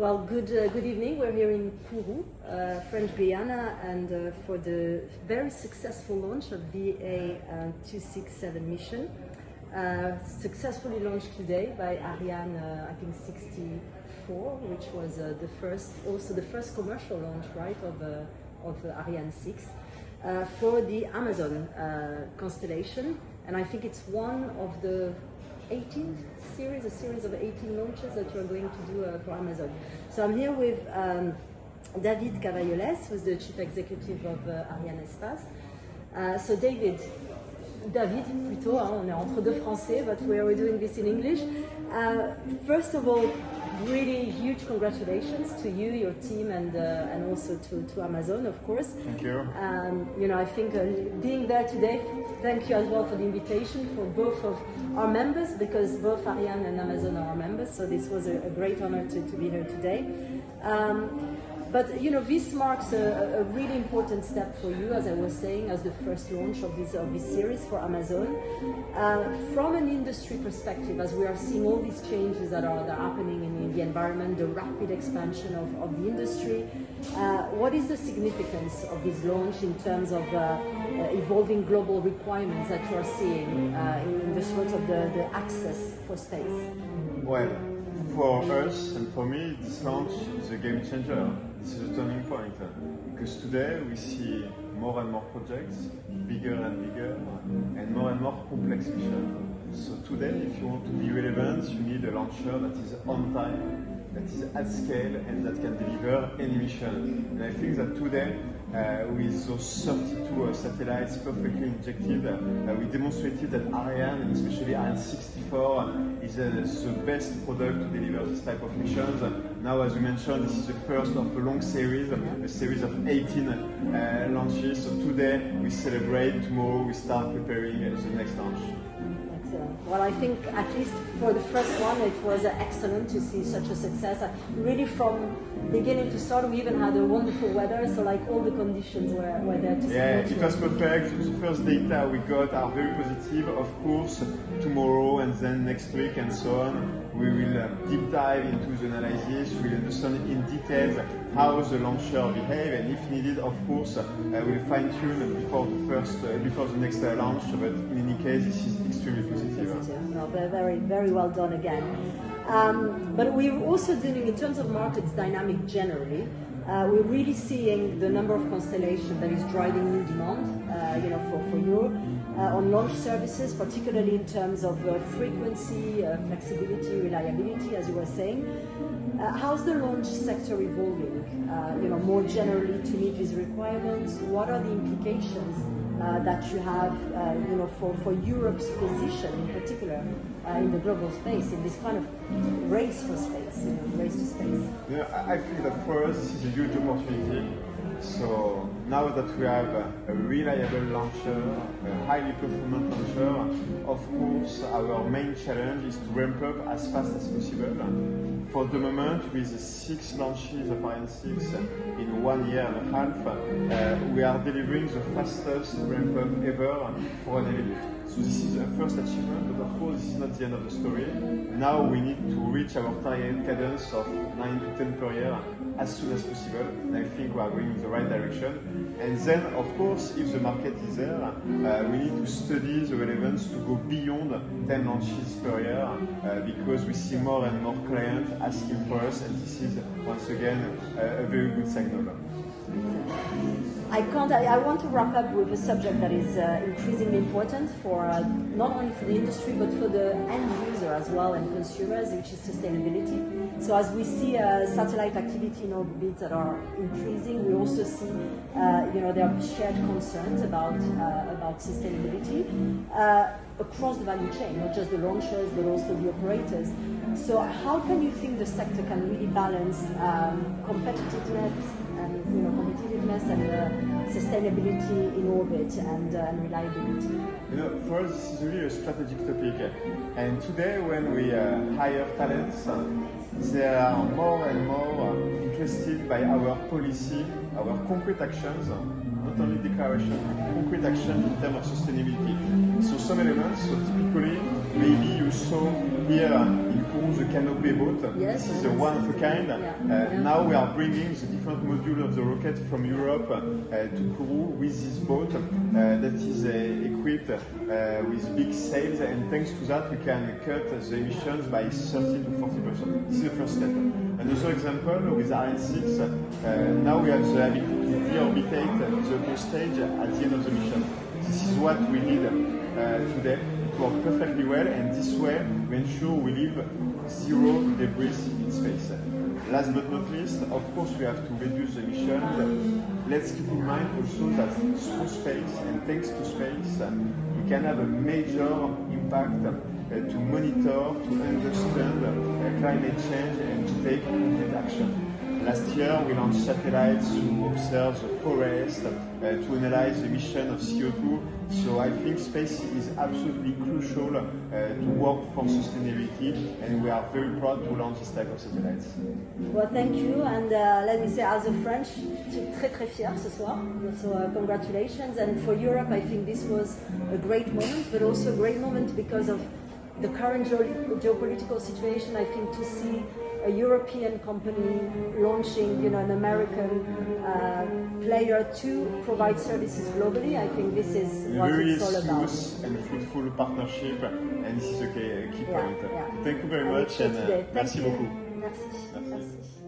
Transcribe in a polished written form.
Well, good evening. We're here in Kourou, French Guiana, and for the very successful launch of VA267 mission. Successfully launched today by Ariane, I think 64, which was also the first commercial launch, right, of Ariane 6 for the Amazon constellation, and I think it's one of the a series of 18 launches that we're going to do for Amazon. So I'm here with David Cavaillolès, who's the chief executive of Arianespace. So David plutôt, on est entre deux français, but we're doing this in English. First of all, really huge congratulations to you, your team, and also to Amazon, of course. Thank you. You know, I think being there today, thank you as well for the invitation for both of our members, because both Ariane and Amazon are our members, so this was a great honor to be here today. But you know, this marks a really important step for you, as I was saying, as the first launch of this series for Amazon. From an industry perspective, as we are seeing all these changes that are happening in the environment, the rapid expansion of the industry, what is the significance of this launch in terms of evolving global requirements that you are seeing in the sort of the access for space? Well, for us and for me, this launch is a game changer. This is a turning point, because today we see more and more projects, bigger and bigger, and more complex missions. So today, if you want to be relevant, you need a launcher that is on time, that is at scale, and that can deliver any mission. And I think that today, with those 32 satellites perfectly injected, we demonstrated that Ariane, and especially Ariane 64, is the best product to deliver this type of missions. Now, as we mentioned, this is the first of a long series, a series of 18 launches. So today we celebrate, tomorrow we start preparing the next launch. Excellent. Well, I think at least for the first one, it was excellent to see such a success. Really, from beginning to start, we even had a wonderful weather, so like all the conditions were there to see. Yeah, it was perfect. The first data we got are very positive. Of course, tomorrow and then next week and so on, we will deep dive into the analysis. We'll understand in details how the launcher behaves, and if needed, of course, we'll fine tune before the next launch. But in any case, this is extremely positive. No, very, very well done again. But we're also dealing in terms of markets dynamic generally. We're really seeing the number of constellations that is driving new demand, you know, for Europe on launch services, particularly in terms of frequency, flexibility, reliability, as you were saying. How's the launch sector evolving? You know, more generally to meet these requirements. What are the implications that you have, you know, for Europe's position in particular in the global space, in this kind of race for space, you know, race to space? Yeah, I think that for us this is a huge opportunity. So now that we have a reliable launcher, a highly performant launcher, of course our main challenge is to ramp up as fast as possible. For the moment, with the 6 launches of Ariane 6 in 1 year and a half, we are delivering the fastest ramp up ever for an heavy lift. So this is a first achievement, but of course this is not the end of the story. Now we need to reach our target cadence of 9 to 10 per year as soon as possible, and I think we are going in the right direction. And then, of course, if the market is there, we need to study the relevance to go beyond 10 launches per year, because we see more and more clients asking for us, and this is once again a very good signal. I want to wrap up with a subject that is increasingly important for not only for the industry but for the end user as well and consumers, which is sustainability. So as we see satellite activity in orbit that are increasing, we also see you know, there are shared concerns about sustainability across the value chain, not just the launchers but also the operators. So how can you think the sector can really balance competitiveness and sustainability in orbit and reliability? You know, for us this is really a strategic topic, and today when we hire talents, they are more and more interested by our policy, our concrete actions not only declaration, concrete action in terms of sustainability. So some elements, so typically, maybe you saw here in Kourou the canopy boat. Yes, this is a one of a kind. Now we are bringing the different modules of the rocket from Europe to Kourou with this boat that is equipped with big sails, and thanks to that we can cut the emissions by 30 to 40%. This is the first step. Another example with Arianespace, now we have the ability to deorbitate the postage at the end of the mission. This is what we did today. It worked perfectly well, and this way we ensure we leave zero debris in space. Last but not least, of course, we have to reduce the emissions. Let's keep in mind also that through space and thanks to space, we can have a major impact to monitor, to understand climate change and to take immediate action. Last year, we launched satellites to observe the forest, to analyze the emission of CO2. So I think space is absolutely crucial to work for sustainability, and we are very proud to launch this type of satellites. Well, thank you, and let me say, as a French, je suis très fier ce soir. So congratulations, and for Europe, I think this was a great moment, but also a great moment because of the current geopolitical situation. I think to see a European company launching, an American player to provide services globally, I think this is what it's all about. Very smooth and fruitful partnership, and this is a key point. Yeah. Thank you very much, and merci beaucoup. Merci.